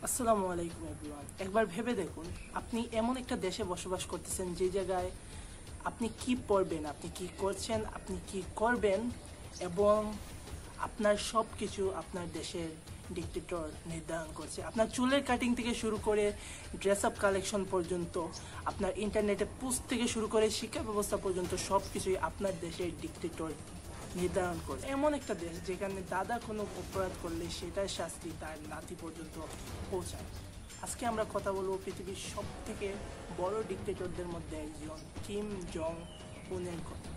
আসসালামু আলাইকুম এভরিওয়ান। একবার ভেবে দেখুন, আপনি এমন একটা দেশে বসবাস করতেছেন যে জায়গায় আপনি কি পড়বেন, আপনি কি করছেন, আপনি কি করবেন এবং আপনার সব কিছু আপনার দেশের ডিক্টেটর নির্ধারণ করছে। আপনার চুলের কাটিং থেকে শুরু করে ড্রেস আপ কালেকশন পর্যন্ত, আপনার ইন্টারনেটে পোস্ট থেকে শুরু করে শিক্ষা ব্যবস্থা পর্যন্ত সব কিছুই আপনার দেশের ডিক্টেটর নির্ধারণ করে। এমন একটা দেশ যেখানে দাদা কোনো অপরাধ করলে সেটার শাস্তি তার নাতি পর্যন্ত পৌঁছায়। আজকে আমরা কথা বলবো পৃথিবীর সব থেকে বড় ডিক্টেটরদের মধ্যে একজন কিম জং উনের কথা।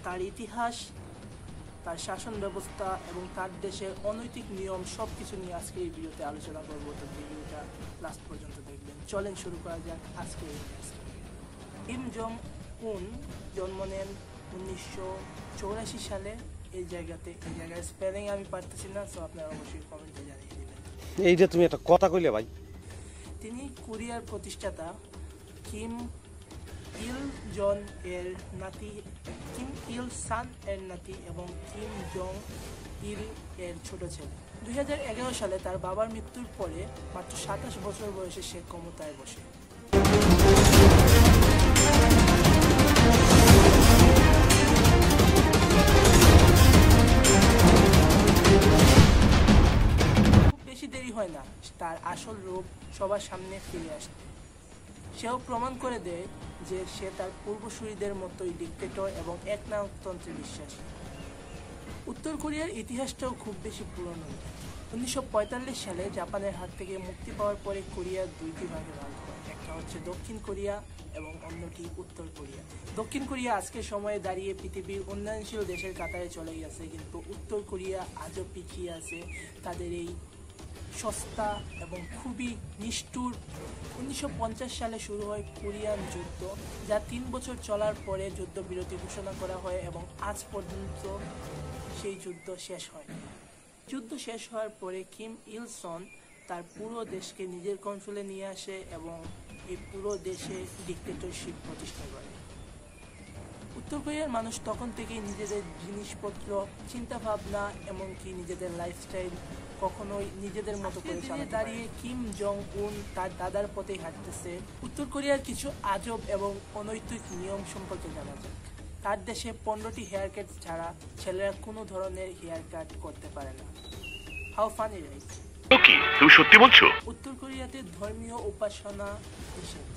তার ইতিহাস, তার শাসন ব্যবস্থা এবং তার দেশের অনৈতিক নিয়ম সব কিছু নিয়ে আজকে এই ভিডিওতে আলোচনা করবো। তো ভিডিওটা লাস্ট পর্যন্ত দেখবেন। চলেন শুরু করা যাক আজকে এই ভিডিও। কিম জং উন জন্ম নেন 1984 সালে এই জায়গায় স্পেলিং আমি পারতেছি না, সো আপনারা অবশ্যই কমেন্টে জানিয়ে দেবেন। এই যে তুমি একটা কথা কইলে ভাই। তিনি কোরিয়ার প্রতিষ্ঠাতা কিম ইল জন এর নাতি, কিম ইল সান এর নাতি এবং কিম জং ইল এর ছোট ছেলে। 2011 সালে তার বাবার মৃত্যুর পরে মাত্র 27 বছর বয়সে সে ক্ষমতায় বসে। দেরি হয় না তার আসল রূপ সবার সামনে ফিরে আসতে। সেও প্রমাণ করে দেয় যে সে তার পূর্বসূরীদের মতোই ডিক্টেটর এবং একনায়কতন্ত্রে বিশ্বাসী। উত্তর কোরিয়ার ইতিহাসটাও খুব বেশি পুরনো। 1945 সালে জাপানের হাত থেকে মুক্তি পাওয়ার পরে কোরিয়া দুইটি ভাগে ভাগ হয়। একটা হচ্ছে দক্ষিণ কোরিয়া এবং অন্যটি উত্তর কোরিয়া। দক্ষিণ কোরিয়া আজকের সময়ে দাঁড়িয়ে পৃথিবীর উন্নয়নশীল দেশের কাতারে চলে গেছে, কিন্তু উত্তর কোরিয়া আজও পিছিয়ে আছে তাদের এই সস্তা এবং খুবই নিষ্ঠুর। 1950 সালে শুরু হয় কোরিয়ান যুদ্ধ, যা 3 বছর চলার পরে যুদ্ধবিরতি ঘোষণা করা হয় এবং আজ পর্যন্ত সেই যুদ্ধ শেষ হয়। যুদ্ধ শেষ হওয়ার পরে কিম ইল সন তার পুরো দেশকে নিজের কন্ট্রোলে নিয়ে আসে এবং এই পুরো দেশে ডিক্টেটরশিপ প্রতিষ্ঠা করে। উত্তর কোরিয়ার মানুষ তখন থেকেই নিজেদের জিনিসপত্র, চিন্তাভাবনা এমনকি নিজেদের লাইফস্টাইল কখনোই নিজেদের মতো করে চালাতে দাঁড়িয়ে কিম জং উন তার দাদার পথে হাঁটতেছে। উত্তর কোরিয়ার কিছু আজব এবং অনৈতিক নিয়ম সম্পর্কে জানা যায়। তার দেশে 15টি হেয়ার কাট ছাড়া ছেলেরা কোনো ধরনের হেয়ার কাট করতে পারে না। How funny right? কি তুমি সত্যি বলছো? উত্তর কোরিয়াতে ধর্মীয় উপাসনা নিষেধ,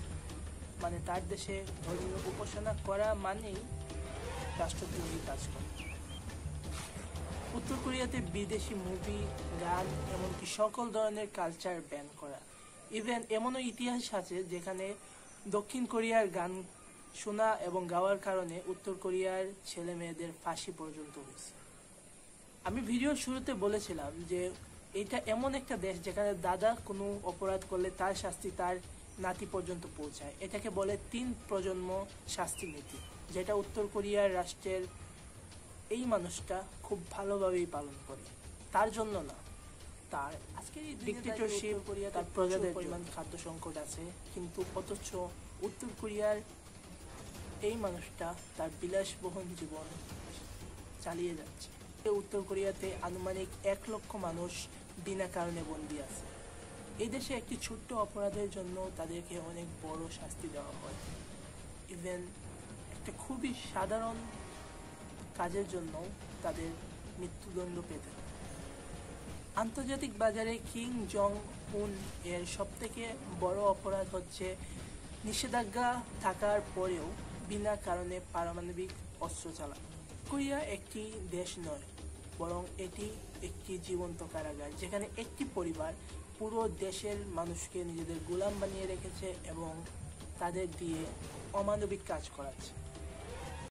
মানে তার দেশে ধর্মীয় উপাসনা করা মানেই রাষ্ট্রদ্রোহী কাজ করা। উত্তর কোরিয়াতে বিদেশি মুভি, গান এমনকি সকল ধরনের কালচার ব্যান করা। ইভেন এমনও ইতিহাস আছে যেখানে দক্ষিণ কোরিয়ার গান শোনা এবং গাওয়ার কারণে উত্তর কোরিয়ার ছেলে মেয়েদের ফাঁসি পর্যন্ত হয়েছে। আমি ভিডিওর শুরুতে বলেছিলাম যে এটা এমন একটা দেশ যেখানে দাদা কোনো অপরাধ করলে তার শাস্তি তার নাতি পর্যন্ত পৌঁছায়। এটাকে বলে 3 প্রজন্ম শাস্তি নীতি, যেটা উত্তর কোরিয়ার রাষ্ট্রের এই মানুষটা খুব ভালোভাবেই পালন করে। তার জন্য না, তার আজকের এই ডিক্টেটরশিপ কোরিয়া তার প্রজাদের পরিমাণ খাদ্য সংকট আছে, কিন্তু অথচ উত্তর কোরিয়ার এই মানুষটা তার বিলাসবহুল জীবন চালিয়ে যাচ্ছে। উত্তর কোরিয়াতে আনুমানিক 1 লক্ষ মানুষ বিনা কারণে বন্দী আছে। এই দেশে একটি ছোট্ট অপরাধের জন্য তাদেরকে অনেক বড় শাস্তি দেওয়া হয়। ইভেন একটা খুবই সাধারণ কাজের জন্য তাদের মৃত্যুদণ্ড পেতে হয়। আন্তর্জাতিক বাজারে কিম জং উন এর সবথেকে বড় অপরাধ হচ্ছে নিষেধাজ্ঞা থাকার পরেও বিনা কারণে পারমাণবিক অস্ত্র চালানো। কোরিয়া একটি দেশ নয়, বরং এটি একটি জীবন্ত কারাগার, যেখানে একটি পরিবার পুরো দেশের মানুষকে নিজেদের গোলাম বানিয়ে রেখেছে এবং তাদের দিয়ে অমানবিক কাজ করাচ্ছে।